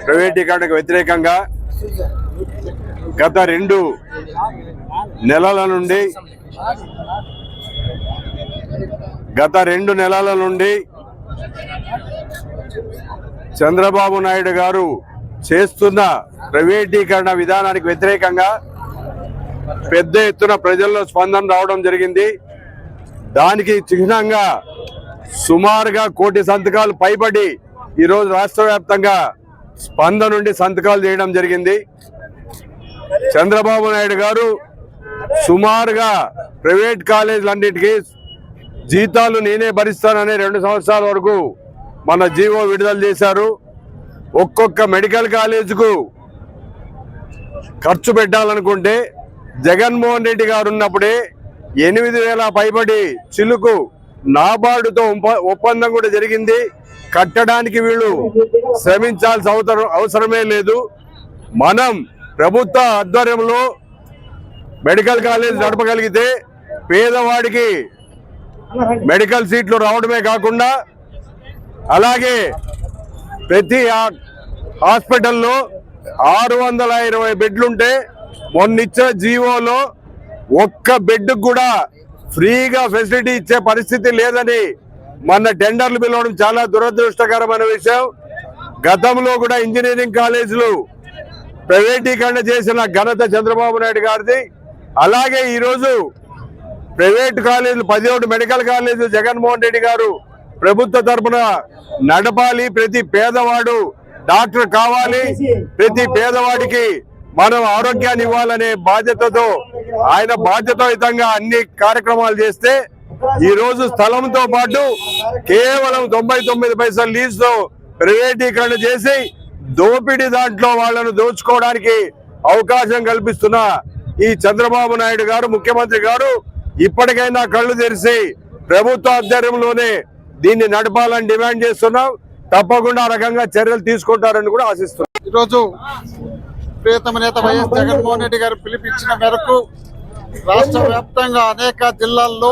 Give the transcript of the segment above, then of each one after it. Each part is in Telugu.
ప్రైవేటీకరణకు వ్యతిరేకంగా గత 2 నెలల నుండి చంద్రబాబు నాయుడు గారు చేస్తున్న ప్రైవేటీకరణ విధానానికి వ్యతిరేకంగా పెద్ద ఎత్తున ప్రజల్లో స్పందన రావడం జరిగింది. దానికి చిహ్నంగా సుమారుగా 1 కోటి సంతకాలు పైబడి ఈరోజు రాష్ట్ర వ్యాప్తంగా స్పందన నుండి సంతకాలు చేయడం జరిగింది. చంద్రబాబు నాయుడు గారు సుమారుగా ప్రైవేట్ కాలేజీలన్నిటికీ జీతాలు నేనే భరిస్తానని 2 సంవత్సరాల వరకు మన జీవో విడుదల చేశారు. ఒక్కొక్క మెడికల్ కాలేజీకు ఖర్చు పెట్టాలనుకుంటే జగన్మోహన్ రెడ్డి గారు ఉన్నప్పుడే 8,000 పైబడి చిలుకు నాబార్డుతో ఒప్పందం కూడా జరిగింది. కట్టడానికి వీళ్ళు శ్రమించాల్సిన అవసరమే లేదు. మనం ప్రభుత్వ ఆధ్వర్యంలో మెడికల్ కాలేజ్ నడపగలిగితే పేదవాడికి మెడికల్ సీట్లు రావడమే కాకుండా అలాగే ప్రతి హాస్పిటల్లో 620 బెడ్లుంటే మొన్నిచ్చిన జీవోలో ఒక్క బెడ్కు కూడా ఫ్రీగా ఫెసిలిటీ ఇచ్చే పరిస్థితి లేదని మన టెండర్లు పిలవడం చాలా దురదృష్టకరమైన విషయం. గతంలో కూడా ఇంజనీరింగ్ కాలేజీలు ప్రైవేటీకరణ చేసిన ఘనత చంద్రబాబు నాయుడు గారిది. అలాగే ఈరోజు ప్రైవేట్ కాలేజీలు 17 మెడికల్ కాలేజీలు జగన్మోహన్ రెడ్డి గారు ప్రభుత్వ తరఫున నడపాలి. ప్రతి పేదవాడు డాక్టర్ కావాలి, ప్రతి పేదవాడికి మనం ఆరోగ్యాన్ని ఇవ్వాలనే బాధ్యతతో ఆయన బాధ్యతాయుతంగా అన్ని కార్యక్రమాలు చేస్తే ఈ రోజు స్థలంతో పాటు కేవలం 99 పైసలు లీజుతో ప్రైవేటీకరణ చేసి దోపిడీ దాంట్లో వాళ్ళను దోచుకోవడానికి అవకాశం కల్పిస్తున్న ఈ చంద్రబాబు నాయుడు గారు ముఖ్యమంత్రి గారు ఇప్పటికైనా కళ్ళు తెరిచి ప్రభుత్వ ఆధ్వర్యంలోనే దీన్ని నడపాలని డిమాండ్ చేస్తున్నాం. తప్పకుండా ఆ రకంగా చర్యలు తీసుకుంటారని కూడా ఆశిస్తున్నాం. ఈరోజు ప్రియతమ నేత వైఎస్ జగన్మోహన్ రెడ్డి గారు పిలిపించిన మేరకు రాష్ట్ర వ్యాప్తంగా అనేక జిల్లాల్లో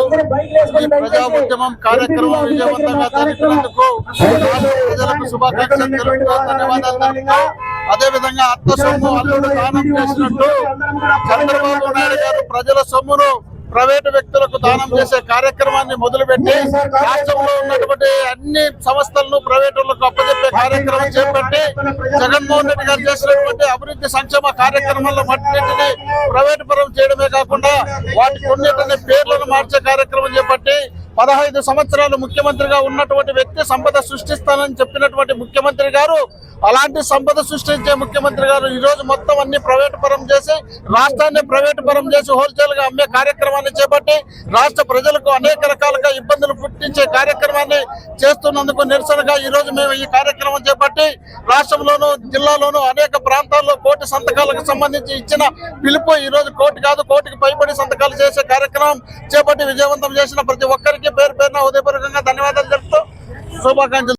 ఈ ప్రజా ఉద్యమం కార్యక్రమం విజయవంతంగా జరిపినందుకు ప్రజలకు శుభాకాంక్షలు తెలుపుతూ ధన్యవాదాలు తెలుపుతూ అదేవిధంగా అత్త సొమ్ము అల్లుడు దానం చేసినట్టు చంద్రబాబు నాయుడు గారు ప్రజల సొమ్మును ప్రైవేటు వ్యక్తులకు దానం చేసే కార్యక్రమాన్ని మొదలుపెట్టి రాష్ట్రంలో ఉన్నటువంటి అన్ని సంస్థలను ప్రైవేటులకు అప్పచెప్పే కార్యక్రమం చేపట్టి జగన్మోహన్ రెడ్డి గారు చేసినటువంటి అభివృద్ధి సంక్షేమ కార్యక్రమాల్లో మట్టిని ప్రైవేటు పరం చేయడమే కాకుండా వాటి కొన్నిటిని పేర్లను మార్చే కార్యక్రమం చేపట్టి 15 సంవత్సరాలు ముఖ్యమంత్రిగా ఉన్నటువంటి వ్యక్తి సంపద సృష్టిస్తానని చెప్పినటువంటి ముఖ్యమంత్రి గారు అలాంటి సంపద సృష్టించే ముఖ్యమంత్రి గారు ఈ రోజు మొత్తం అన్ని ప్రైవేటు పరం చేసి రాష్ట్రాన్ని ప్రైవేటు పరం చేసి హోల్సేల్ గా అమ్మే కార్యక్రమాన్ని చేపట్టి రాష్ట్ర ప్రజలకు అనేక రకాలుగా ఇబ్బందులు పుట్టించే కార్యక్రమాన్ని చేస్తున్నందుకు నిరసనగా ఈ రోజు మేము ఈ కార్యక్రమం చేపట్టి రాష్ట్రంలోనూ జిల్లాలోనూ అనేక ప్రాంతాల్లో 1 కోటి సంతకాలకు సంబంధించి ఇచ్చిన పిలుపు ఈ రోజు 1 కోటి కాదు 1 కోటికి పైబడి సంతకాలు చేసే కార్యక్రమం చేపట్టి విజయవంతం చేసిన ప్రతి ఒక్కరికి పేరు పేరున హృదయపూర్వకంగా ధన్యవాదాలు తెలుపుతూ శుభాకాంక్షలు.